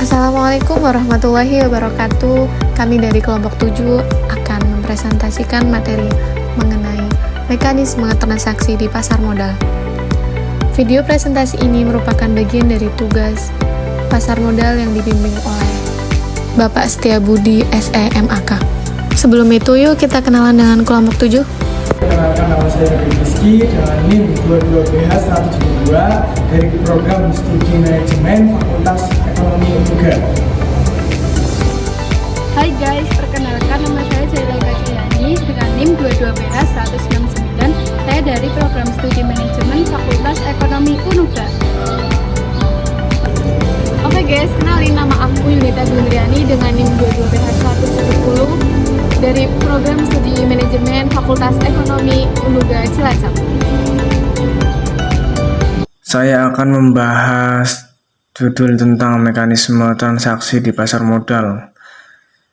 Assalamualaikum warahmatullahi wabarakatuh. Kami dari kelompok 7 akan mempresentasikan materi mengenai mekanisme transaksi di pasar modal. Video presentasi ini merupakan bagian dari tugas pasar modal yang dibimbing oleh Bapak Setiabudi SEMAK. Sebelum itu, yuk kita kenalan dengan kelompok 7. Perkenalkan, nama saya Rizky dengan NIM 22BH172 dari program studi manajemen Fakultas Ekonomi UNUGA. Hai guys, perkenalkan nama saya Zaila Kaciani dengan NIM 22BH169. Saya dari program studi manajemen Fakultas Ekonomi UNUGA. Oke guys, kenalin, nama aku Yunita Dundriani dengan NIM 22BH110 dari program studi manajemen Fakultas Ekonomi UNUGA Cilacap. Saya akan membahas judul tentang mekanisme transaksi di pasar modal.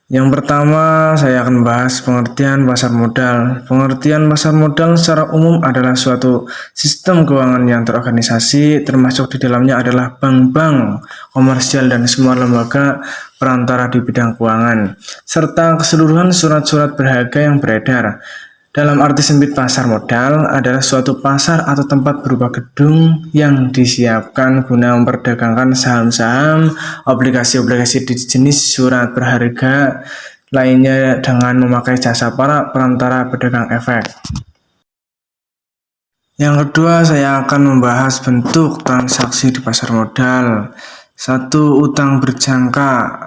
Yang pertama, saya akan membahas pengertian pasar modal. Pengertian pasar modal secara umum adalah suatu sistem keuangan yang terorganisasi, termasuk di dalamnya adalah bank-bank, komersial, dan semua lembaga perantara di bidang keuangan, serta keseluruhan surat-surat berharga yang beredar. Dalam arti sempit, pasar modal adalah suatu pasar atau tempat berupa gedung yang disiapkan guna memperdagangkan saham-saham, obligasi-obligasi jenis surat berharga lainnya dengan memakai jasa para perantara pedagang efek. Yang kedua, saya akan membahas bentuk transaksi di pasar modal. 1. Utang berjangka.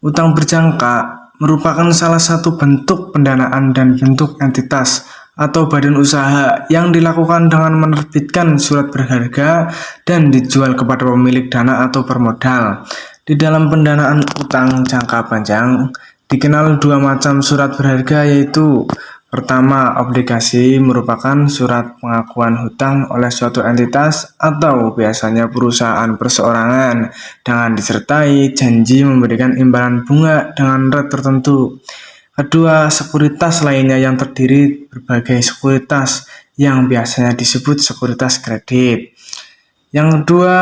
Utang berjangka merupakan salah satu bentuk pendanaan dan bentuk entitas atau badan usaha yang dilakukan dengan menerbitkan surat berharga dan dijual kepada pemilik dana atau permodal. Di dalam pendanaan utang jangka panjang dikenal dua macam surat berharga, yaitu pertama, obligasi merupakan surat pengakuan hutang oleh suatu entitas atau biasanya perusahaan perseorangan dengan disertai janji memberikan imbalan bunga dengan rate tertentu. Kedua, sekuritas lainnya yang terdiri berbagai sekuritas yang biasanya disebut sekuritas kredit. Yang kedua,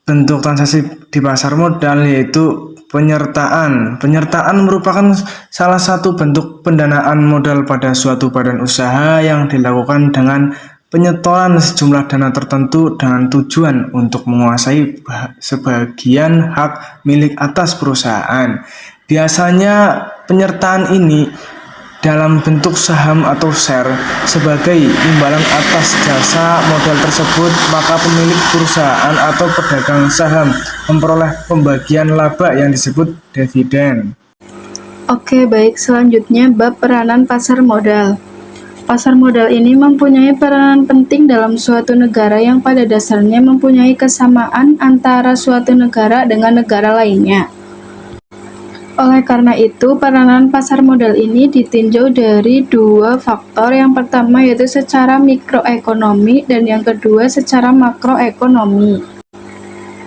bentuk transaksi di pasar modal yaitu penyertaan. Penyertaan merupakan salah satu bentuk pendanaan modal pada suatu badan usaha yang dilakukan dengan penyetoran sejumlah dana tertentu dengan tujuan untuk menguasai sebagian hak milik atas perusahaan. Biasanya penyertaan ini dalam bentuk saham atau share sebagai imbalan atas jasa modal tersebut, maka pemilik perusahaan atau pedagang saham memperoleh pembagian laba yang disebut dividen. Oke, baik, selanjutnya bab peranan pasar modal. Pasar modal ini mempunyai peranan penting dalam suatu negara yang pada dasarnya mempunyai kesamaan antara suatu negara dengan negara lainnya. Oleh karena itu, peranan pasar modal ini ditinjau dari dua faktor. Yang pertama yaitu secara mikroekonomi dan yang kedua secara makroekonomi.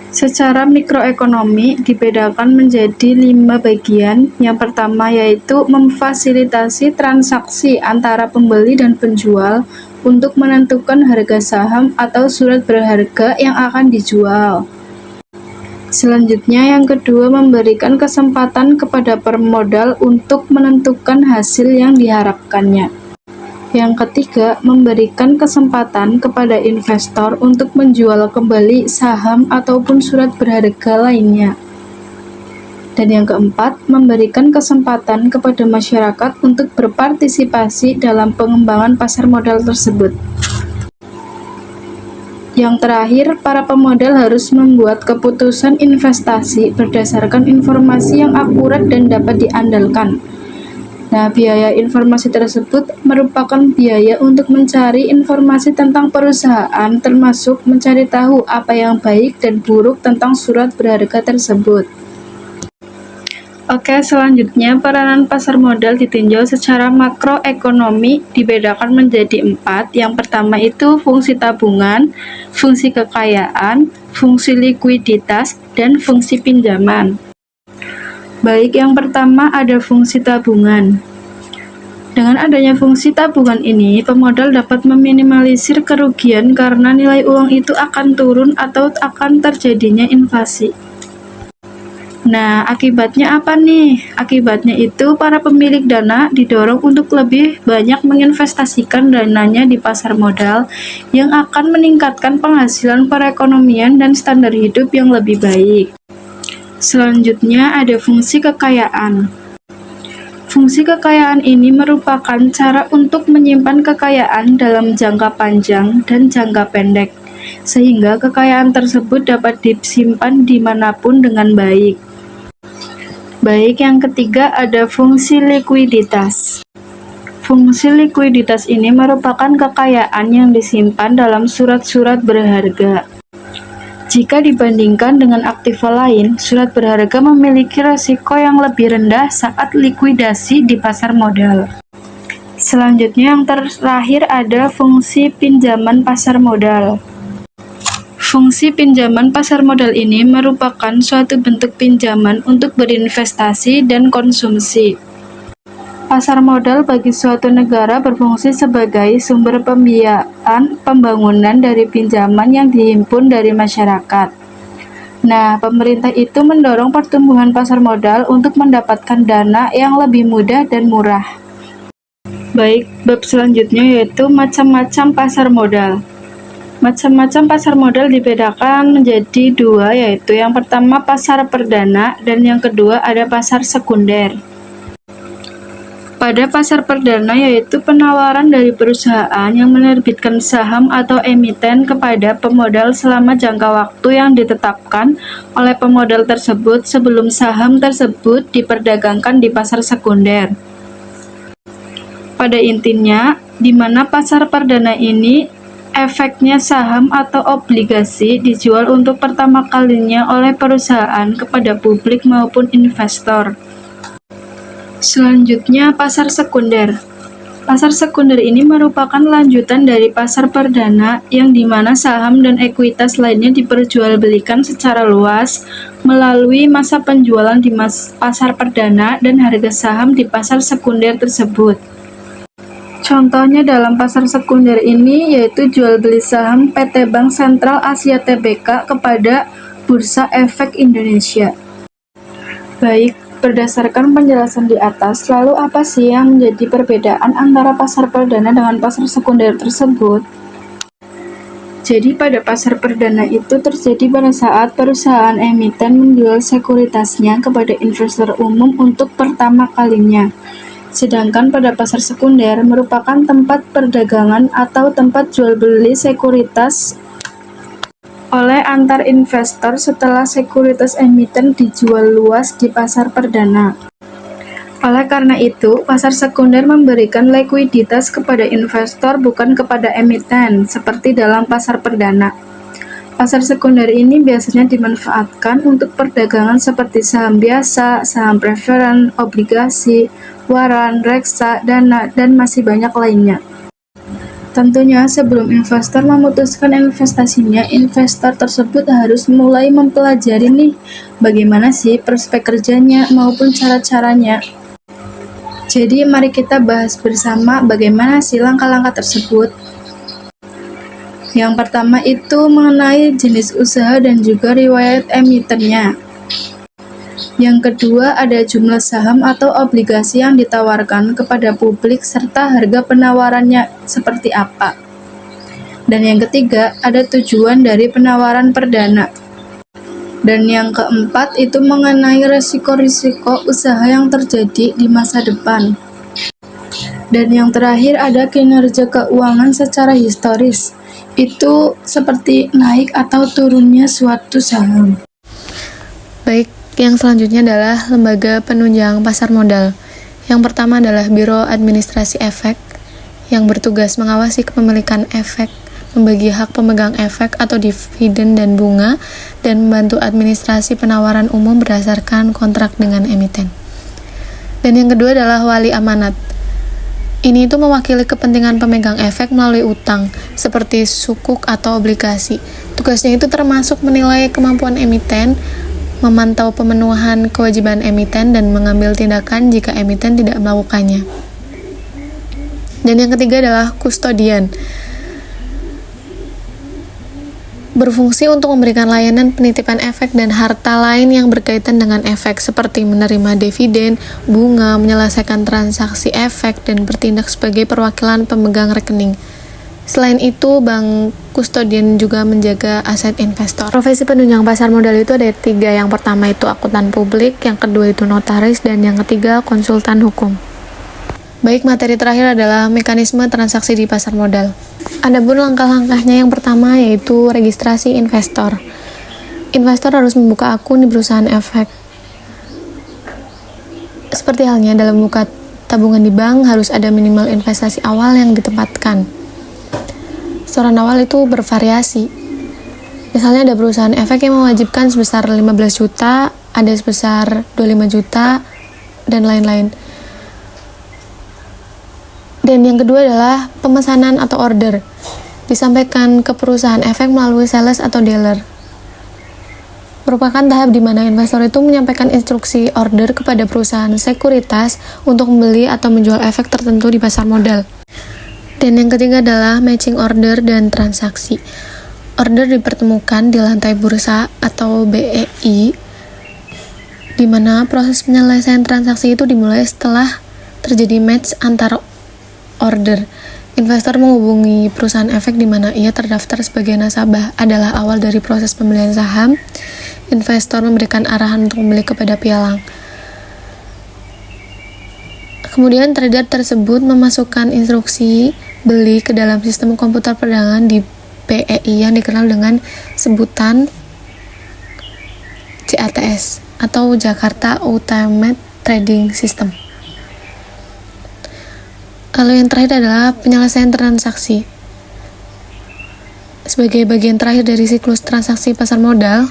Secara mikroekonomi dibedakan menjadi 5 bagian. Yang pertama yaitu memfasilitasi transaksi antara pembeli dan penjual untuk menentukan harga saham atau surat berharga yang akan dijual. Selanjutnya, yang kedua, memberikan kesempatan kepada pemodal untuk menentukan hasil yang diharapkannya. Yang ketiga, memberikan kesempatan kepada investor untuk menjual kembali saham ataupun surat berharga lainnya. Dan yang keempat, memberikan kesempatan kepada masyarakat untuk berpartisipasi dalam pengembangan pasar modal tersebut. Yang terakhir, para pemodal harus membuat keputusan investasi berdasarkan informasi yang akurat dan dapat diandalkan. Nah, biaya informasi tersebut merupakan biaya untuk mencari informasi tentang perusahaan, termasuk mencari tahu apa yang baik dan buruk tentang surat berharga tersebut. Oke, selanjutnya peranan pasar modal ditinjau secara makroekonomi dibedakan menjadi 4. Yang pertama itu fungsi tabungan, fungsi kekayaan, fungsi likuiditas, dan fungsi pinjaman. Baik, yang pertama ada fungsi tabungan. Dengan adanya fungsi tabungan ini, pemodal dapat meminimalisir kerugian karena nilai uang itu akan turun atau akan terjadinya inflasi. Nah, akibatnya apa nih? Akibatnya itu para pemilik dana didorong untuk lebih banyak menginvestasikan dananya di pasar modal yang akan meningkatkan penghasilan perekonomian dan standar hidup yang lebih baik. Selanjutnya ada fungsi kekayaan. Fungsi kekayaan ini merupakan cara untuk menyimpan kekayaan dalam jangka panjang dan jangka pendek, sehingga kekayaan tersebut dapat disimpan dimanapun dengan baik. Baik, yang ketiga ada fungsi likuiditas. Fungsi likuiditas ini merupakan kekayaan yang disimpan dalam surat-surat berharga. Jika dibandingkan dengan aktiva lain, surat berharga memiliki risiko yang lebih rendah saat likuidasi di pasar modal. Selanjutnya yang terakhir ada fungsi pinjaman pasar modal. Fungsi pinjaman pasar modal ini merupakan suatu bentuk pinjaman untuk berinvestasi dan konsumsi. Pasar modal bagi suatu negara berfungsi sebagai sumber pembiayaan pembangunan dari pinjaman yang dihimpun dari masyarakat. Nah, pemerintah itu mendorong pertumbuhan pasar modal untuk mendapatkan dana yang lebih mudah dan murah. Baik, bab selanjutnya yaitu macam-macam pasar modal. Macam-macam pasar modal dibedakan menjadi dua, yaitu yang pertama pasar perdana dan yang kedua ada pasar sekunder. Pada pasar perdana yaitu penawaran dari perusahaan yang menerbitkan saham atau emiten kepada pemodal selama jangka waktu yang ditetapkan oleh pemodal tersebut sebelum saham tersebut diperdagangkan di pasar sekunder. Pada intinya, di mana pasar perdana ini efeknya saham atau obligasi dijual untuk pertama kalinya oleh perusahaan kepada publik maupun investor. Selanjutnya, pasar sekunder. Pasar sekunder ini merupakan lanjutan dari pasar perdana yang dimana saham dan ekuitas lainnya diperjualbelikan secara luas melalui masa penjualan di pasar perdana dan harga saham di pasar sekunder tersebut. Contohnya dalam pasar sekunder ini yaitu jual beli saham PT Bank Sentral Asia Tbk kepada Bursa Efek Indonesia. Baik, berdasarkan penjelasan di atas, lalu apa sih yang menjadi perbedaan antara pasar perdana dengan pasar sekunder tersebut? Jadi pada pasar perdana itu terjadi pada saat perusahaan emiten menjual sekuritasnya kepada investor umum untuk pertama kalinya. Sedangkan pada pasar sekunder merupakan tempat perdagangan atau tempat jual beli sekuritas oleh antar investor setelah sekuritas emiten dijual luas di pasar perdana. Oleh karena itu, pasar sekunder memberikan likuiditas kepada investor bukan kepada emiten, seperti dalam pasar perdana. Pasar sekunder ini biasanya dimanfaatkan untuk perdagangan seperti saham biasa, saham preferen, obligasi, waran, reksa, dana, dan masih banyak lainnya. Tentunya sebelum investor memutuskan investasinya, investor tersebut harus mulai mempelajari nih bagaimana sih prospek kerjanya maupun cara-caranya. Jadi mari kita bahas bersama bagaimana sih langkah-langkah tersebut. Yang pertama itu mengenai jenis usaha dan juga riwayat emitennya. Yang kedua ada jumlah saham atau obligasi yang ditawarkan kepada publik serta harga penawarannya seperti apa. Dan yang ketiga ada tujuan dari penawaran perdana. Dan yang keempat itu mengenai risiko-risiko usaha yang terjadi di masa depan. Dan yang terakhir ada kinerja keuangan secara historis. Itu seperti naik atau turunnya suatu saham. Baik, yang selanjutnya adalah lembaga penunjang pasar modal. Yang pertama adalah Biro Administrasi Efek yang bertugas mengawasi kepemilikan efek, membagi hak pemegang efek atau dividen dan bunga, dan membantu administrasi penawaran umum berdasarkan kontrak dengan emiten. Dan yang kedua adalah Wali Amanat. Ini itu mewakili kepentingan pemegang efek melalui utang, seperti sukuk atau obligasi. Tugasnya itu termasuk menilai kemampuan emiten, memantau pemenuhan kewajiban emiten, dan mengambil tindakan jika emiten tidak melakukannya. Dan yang ketiga adalah kustodian. berfungsi untuk memberikan layanan penitipan efek dan harta lain yang berkaitan dengan efek, seperti menerima dividen, bunga, menyelesaikan transaksi efek, dan bertindak sebagai perwakilan pemegang rekening. Selain itu, bank kustodian juga menjaga aset investor. Profesi penunjang pasar modal itu ada 3. Yang pertama itu akuntan publik, yang kedua itu notaris, dan yang ketiga konsultan hukum. Baik, materi terakhir adalah mekanisme transaksi di pasar modal. Adapun langkah-langkahnya, yang pertama yaitu registrasi investor. Investor harus membuka akun di perusahaan efek. Seperti halnya dalam buka tabungan di bank, harus ada minimal investasi awal yang ditempatkan. Setoran awal itu bervariasi. Misalnya ada perusahaan efek yang mewajibkan sebesar 15 juta, ada sebesar 25 juta, dan lain-lain. Dan yang kedua adalah pemesanan atau order. Disampaikan ke perusahaan efek melalui sales atau dealer. Merupakan tahap di mana investor itu menyampaikan instruksi order kepada perusahaan sekuritas untuk membeli atau menjual efek tertentu di pasar modal. Dan yang ketiga adalah matching order dan transaksi. Order dipertemukan di lantai bursa atau BEI, di mana proses penyelesaian transaksi itu dimulai setelah terjadi match antara order. Investor menghubungi perusahaan efek di mana ia terdaftar sebagai nasabah adalah awal dari proses pembelian saham. Investor memberikan arahan untuk membeli kepada pialang. Kemudian trader tersebut memasukkan instruksi beli ke dalam sistem komputer perdagangan di BEI yang dikenal dengan sebutan JATS atau Jakarta Ultimate Trading System. Lalu yang terakhir adalah penyelesaian transaksi. Sebagai bagian terakhir dari siklus transaksi pasar modal,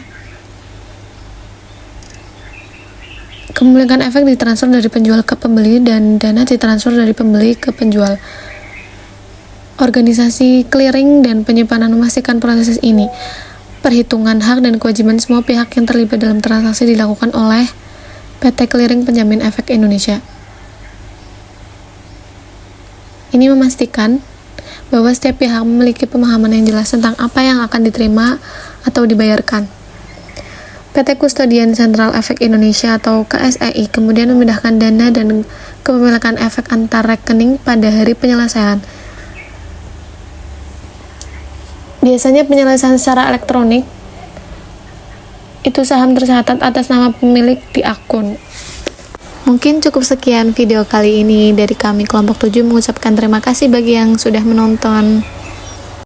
kepemilikan efek ditransfer dari penjual ke pembeli dan dana ditransfer dari pembeli ke penjual. Organisasi clearing dan penyimpanan memastikan proses ini. Perhitungan hak dan kewajiban semua pihak yang terlibat dalam transaksi dilakukan oleh PT Clearing Penjamin Efek Indonesia. Ini memastikan bahwa setiap pihak memiliki pemahaman yang jelas tentang apa yang akan diterima atau dibayarkan. PT Kustodian Sentral Efek Indonesia atau KSEI kemudian memindahkan dana dan kepemilikan efek antar rekening pada hari penyelesaian. Biasanya penyelesaian secara elektronik, itu saham tercatat atas nama pemilik di akun. Mungkin cukup sekian video kali ini dari kami kelompok 7 mengucapkan terima kasih bagi yang sudah menonton.